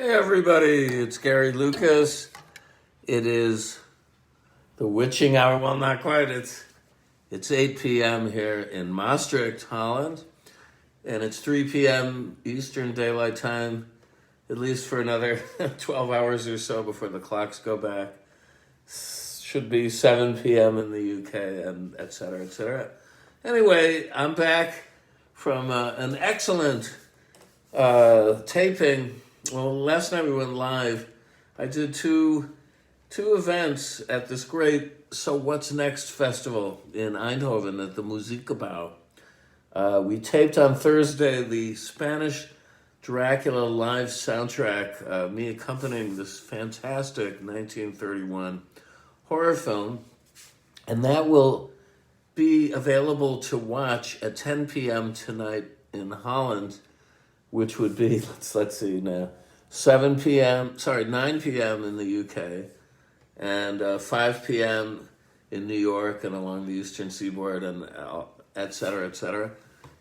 Hey everybody, it's Gary Lucas. It is the witching hour. Well, not quite. It's 8 p.m. here in Maastricht, Holland, and it's 3 p.m. Eastern Daylight Time, at least for another 12 hours or so before the clocks go back. Should be 7 p.m. in the UK, and et cetera, et cetera. Anyway, I'm back from an excellent taping. Well, last night we went live. I did two events at this great So What's Next festival in Eindhoven at the Muziekgebouw. We taped on Thursday the Spanish Dracula live soundtrack, me accompanying this fantastic 1931 horror film, and that will be available to watch at 10 p.m. tonight in Holland, which would be, let's see now, 9 p.m. in the UK, and 5 p.m. in New York and along the Eastern Seaboard, and et cetera, et cetera.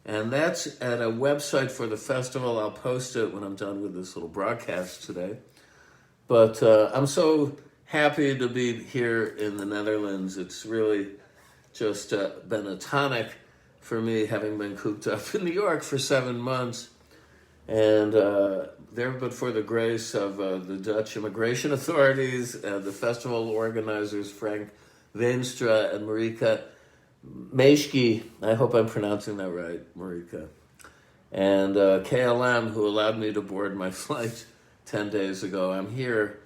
And that's at a website for the festival. I'll post it when I'm done with this little broadcast today. But I'm so happy to be here in the Netherlands. It's really just been a tonic for me, having been cooped up in New York for 7 months. And there, but for the grace of the Dutch immigration authorities, the festival organizers, Frank Veenstra and Marika Meeschke, I hope I'm pronouncing that right, Marika, and KLM, who allowed me to board my flight 10 days ago. I'm here,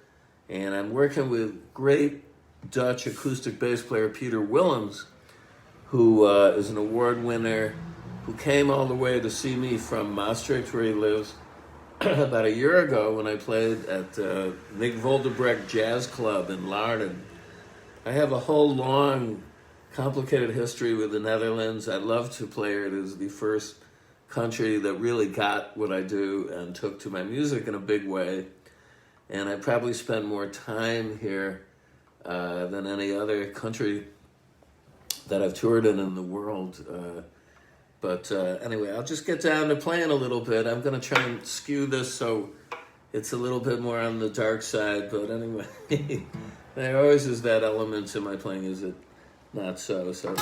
and I'm working with great Dutch acoustic bass player Peter Willems, who is an award winner, who came all the way to see me from Maastricht, where he lives, about a year ago when I played at Nick Voldebrecht Jazz Club in Laarden. I have a whole long, complicated history with the Netherlands. I love to play it. It is the first country that really got what I do and took to my music in a big way. And I probably spend more time here than any other country that I've toured in the world. But anyway, I'll just get down to playing a little bit. I'm going to try and skew this so it's a little bit more on the dark side. But anyway, there always is that element to my playing, is it not so? So.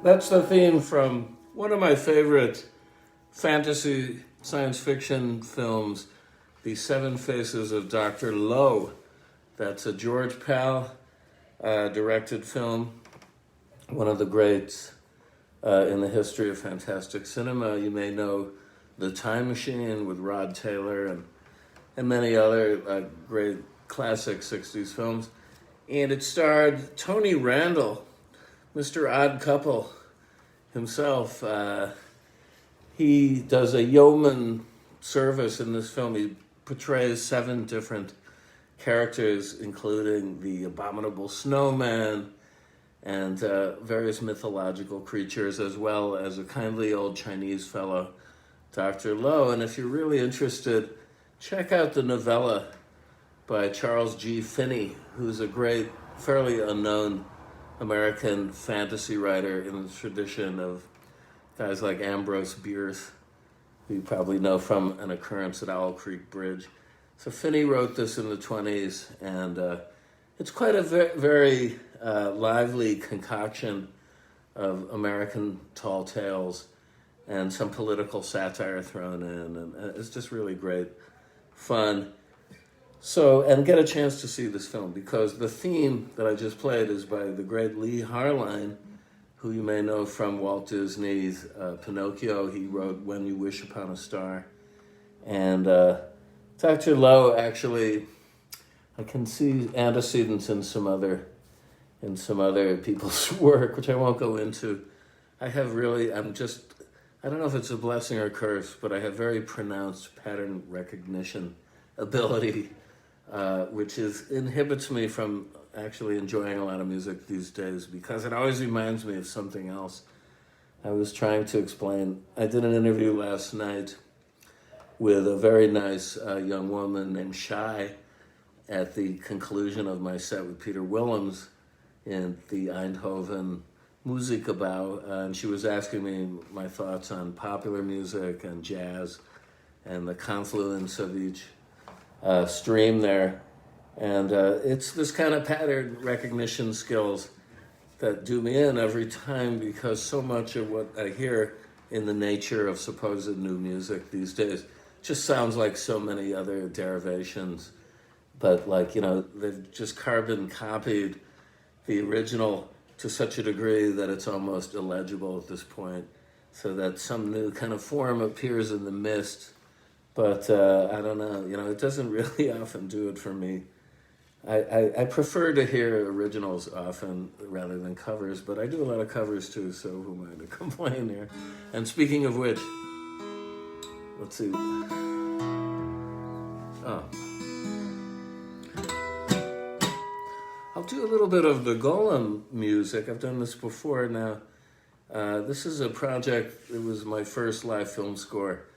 That's the theme from one of my favorite fantasy science fiction films, The Seven Faces of Dr. Lowe. That's a George Pal directed film, one of the greats in the history of fantastic cinema. You may know The Time Machine with Rod Taylor and many other great classic 60s films. And it starred Tony Randall, Mr. Odd Couple himself. He does a yeoman service in this film. He portrays 7 different characters, including the abominable snowman and various mythological creatures, as well as a kindly old Chinese fellow, Dr. Lowe. And if you're really interested, check out the novella by Charles G. Finney, who's a great, fairly unknown American fantasy writer in the tradition of guys like Ambrose Bierce, who you probably know from An Occurrence at Owl Creek Bridge. So Finney wrote this in the 1920s, and it's quite a very lively concoction of American tall tales and some political satire thrown in, and it's just really great fun. So, and get a chance to see this film, because the theme that I just played is by the great Lee Harline, who you may know from Walt Disney's Pinocchio. He wrote When You Wish Upon a Star. And Dr. Lowe, actually, I can see antecedents in some other people's work, which I won't go into. I don't know if it's a blessing or a curse, but I have very pronounced pattern recognition ability, which inhibits me from actually enjoying a lot of music these days, because it always reminds me of something else. I was trying to explain. I did an interview last night with a very nice young woman named Shai at the conclusion of my set with Peter Willems in the Eindhoven Muziekgebouw, and she was asking me my thoughts on popular music and jazz and the confluence of each stream there. And it's this kind of pattern recognition skills that do me in every time, because so much of what I hear in the nature of supposed new music these days just sounds like so many other derivations. But they've just carbon copied the original to such a degree that it's almost illegible at this point, so that some new kind of form appears in the mist. But I don't know, it doesn't really often do it for me. I prefer to hear originals often rather than covers, but I do a lot of covers too, so who am I to complain here? And speaking of which, let's see. I'll do a little bit of the Golem music. I've done this before now. This is a project, it was my first live film score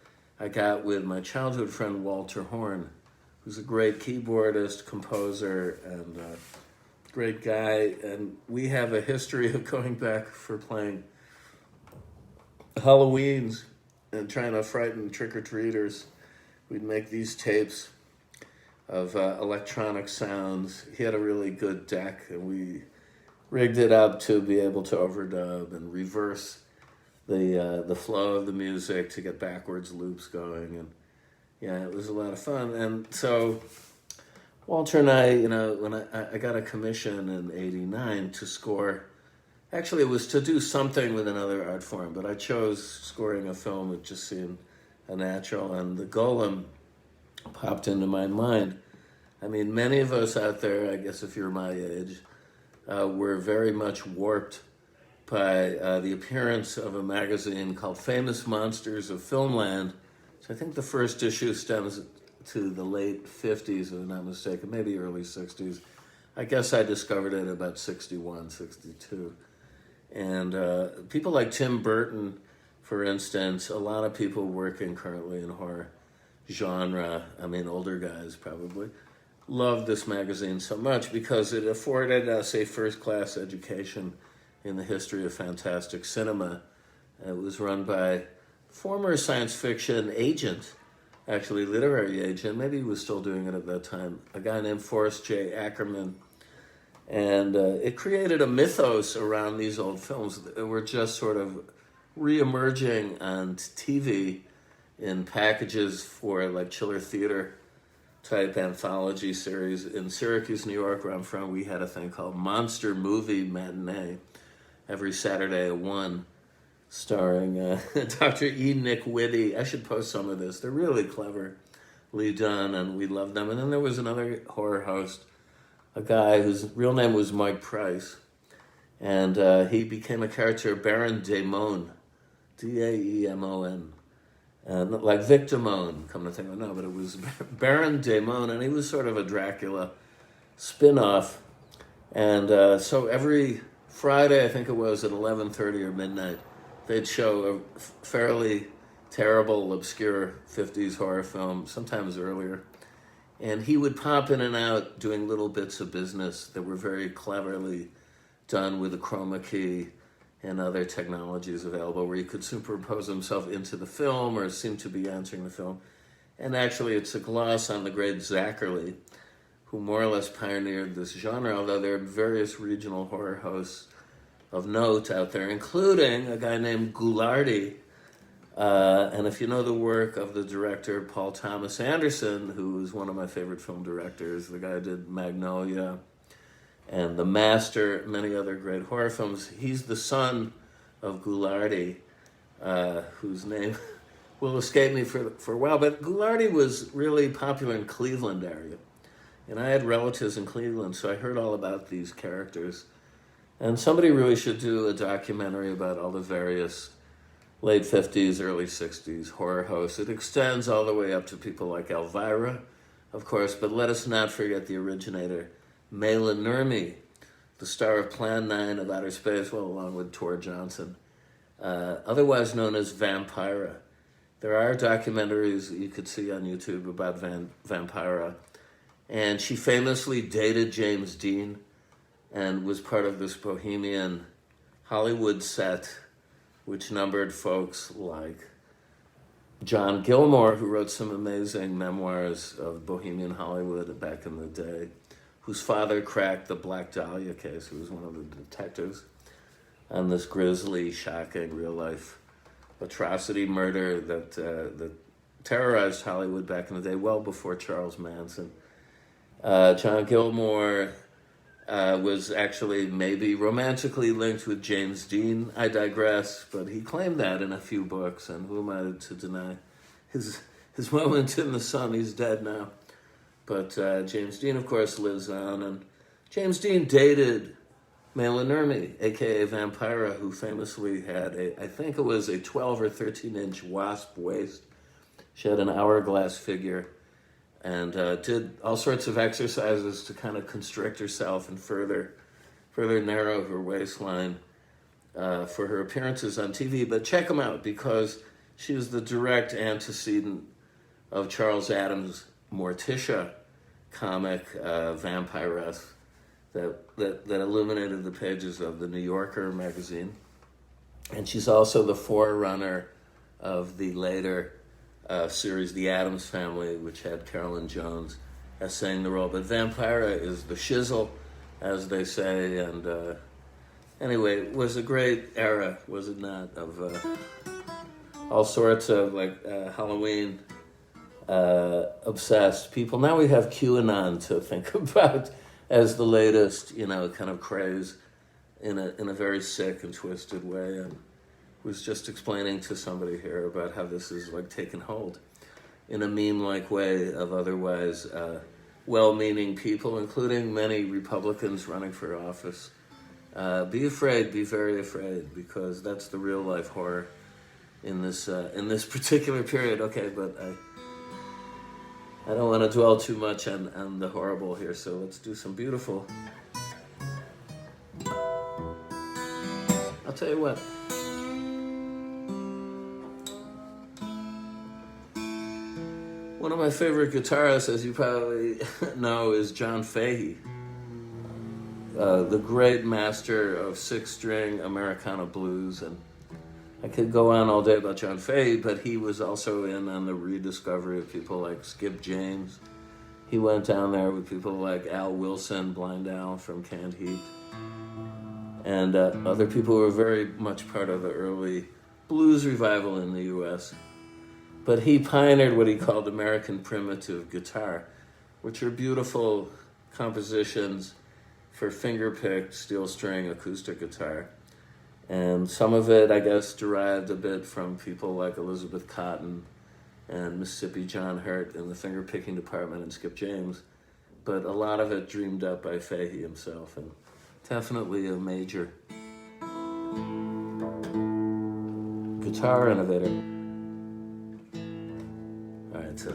I got with my childhood friend Walter Horn, who's a great keyboardist, composer, and great guy. And we have a history of going back for playing Halloweens and trying to frighten trick-or-treaters. We'd make these tapes of electronic sounds. He had a really good deck, and we rigged it up to be able to overdub and reverse the flow of the music to get backwards loops going. And yeah, it was a lot of fun. And so Walter and I, when I got a commission in '89 to score, actually it was to do something with another art form, but I chose scoring a film. It just seemed a natural, and the Golem popped into my mind. I mean, many of us out there, I guess if you're my age, were very much warped by the appearance of a magazine called Famous Monsters of Filmland. So I think the first issue stems to the late 50s, if I'm not mistaken, maybe early 60s. I guess I discovered it about 61, 62. And people like Tim Burton, for instance, a lot of people working currently in horror genre, older guys probably, loved this magazine so much because it afforded us a first-class education in the history of fantastic cinema. It was run by former science fiction agent, actually literary agent, maybe he was still doing it at that time, a guy named Forrest J. Ackerman. And it created a mythos around these old films that were just sort of re-emerging on TV in packages for like chiller theater type anthology series. In Syracuse, New York, where I'm from, we had a thing called Monster Movie Matinee every Saturday at 1, starring Dr. E. Nick Whitty. I should post some of this. They're really cleverly done, and we loved them. And then there was another horror host, a guy whose real name was Mike Price, and he became a character, Baron Daemon, Daemon, like Victimone, come to think of it. No, but it was Baron Daemon, and he was sort of a Dracula spin-off. And so every Friday, I think it was at 11:30 or midnight, they'd show a fairly terrible, obscure 50s horror film, sometimes earlier. And he would pop in and out doing little bits of business that were very cleverly done with the chroma key and other technologies available, where you could superimpose himself into the film or seem to be entering the film. And actually, it's a gloss on the great Zachary, who more or less pioneered this genre, although there are various regional horror hosts of note out there, including a guy named Ghoulardi. And if you know the work of the director Paul Thomas Anderson, who is one of my favorite film directors, the guy who did Magnolia and The Master, many other great horror films, he's the son of Ghoulardi, whose name will escape me for a while. But Ghoulardi was really popular in Cleveland area. And I had relatives in Cleveland, so I heard all about these characters. And somebody really should do a documentary about all the various late 50s, early 60s horror hosts. It extends all the way up to people like Elvira, of course, but let us not forget the originator, Maila Nurmi, the star of Plan 9 of Outer Space, well, along with Tor Johnson, otherwise known as Vampira. There are documentaries that you could see on YouTube about Vampira, and she famously dated James Dean and was part of this bohemian Hollywood set, which numbered folks like John Gilmore, who wrote some amazing memoirs of bohemian Hollywood back in the day, whose father cracked the Black Dahlia case, who was one of the detectives on this grisly, shocking, real-life atrocity murder that terrorized Hollywood back in the day, well before Charles Manson. John Gilmore was actually maybe romantically linked with James Dean. I digress, but he claimed that in a few books, and who am I to deny his moment in the sun? He's dead now. But James Dean, of course, lives on, and James Dean dated Maila Nurmi, a.k.a. Vampira, who famously had I think it was a 12 or 13-inch wasp waist. She had an hourglass figure, and did all sorts of exercises to kind of constrict herself and further narrow her waistline for her appearances on TV. But check them out, because she was the direct antecedent of Charles Adams' Morticia comic, Vampiress, that illuminated the pages of the New Yorker magazine. And she's also the forerunner of the later series, The Addams Family, which had Carolyn Jones essaying the role. But Vampira is the shizzle, as they say, and anyway, it was a great era, was it not, of all sorts of like Halloween obsessed people. Now we have QAnon to think about as the latest, kind of craze in a very sick and twisted way. And was just explaining to somebody here about how this is like taken hold in a meme-like way of otherwise well-meaning people, including many Republicans running for office. Be afraid, be very afraid, because that's the real-life horror in this particular period. Okay, but I don't want to dwell too much on the horrible here, so let's do some beautiful. I'll tell you what. One of my favorite guitarists, as you probably know, is John Fahey, the great master of six-string Americana blues. And I could go on all day about John Fahey, but he was also in on the rediscovery of people like Skip James he went down there with people like Al Wilson, Blind Al from Canned Heat, and other people who were very much part of the early blues revival in the U.S. But he pioneered what he called American primitive guitar, which are beautiful compositions for finger-picked steel string acoustic guitar. And some of it, I guess, derived a bit from people like Elizabeth Cotton and Mississippi John Hurt in the finger-picking department and Skip James. But a lot of it dreamed up by Fahey himself, and definitely a major guitar innovator. All right, so...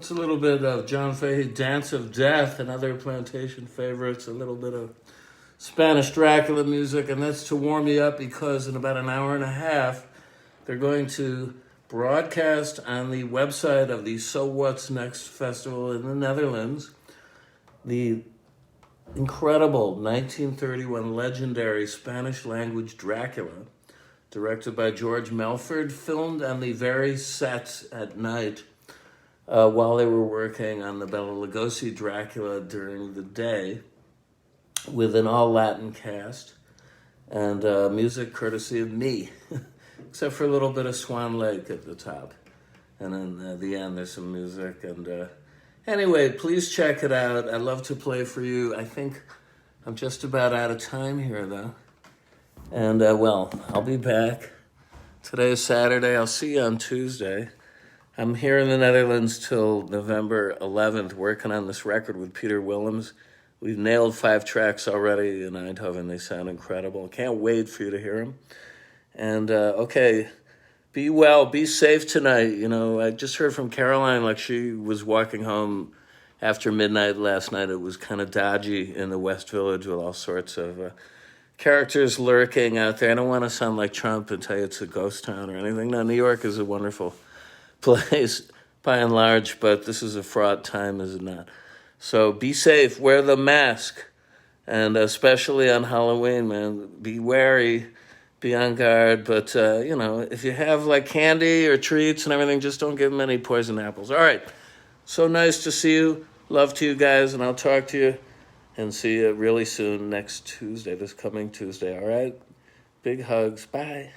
That's a little bit of John Fahey, Dance of Death, and other Plantation favorites, a little bit of Spanish Dracula music, and that's to warm you up because in about an hour and a half, they're going to broadcast on the website of the So What's Next Festival in the Netherlands the incredible 1931 legendary Spanish language Dracula, directed by George Melford, filmed on the very set at night while they were working on the Bela Lugosi Dracula during the day, with an all-Latin cast, and music courtesy of me, except for a little bit of Swan Lake at the top. And then at the end, there's some music. And anyway, please check it out. I'd love to play for you. I think I'm just about out of time here, though. And, well, I'll be back. Today is Saturday. I'll see you on Tuesday. I'm here in the Netherlands till November 11th working on this record with Peter Willems. We've nailed 5 tracks already in Eindhoven. They sound incredible. Can't wait for you to hear them. And, okay, be well, be safe tonight. You know, I just heard from Caroline, like she was walking home after midnight last night. It was kind of dodgy in the West Village with all sorts of characters lurking out there. I don't want to sound like Trump and tell you it's a ghost town or anything. No, New York is a wonderful place by and large, but this is a fraught time, is it not? So be safe, wear the mask, and especially on Halloween, man, be wary, be on guard. But, you know, if you have like candy or treats and everything, just don't give them any poison apples. All right, so nice to see you. Love to you guys, and I'll talk to you and see you really soon next Tuesday, this coming Tuesday, all right? Big hugs, bye.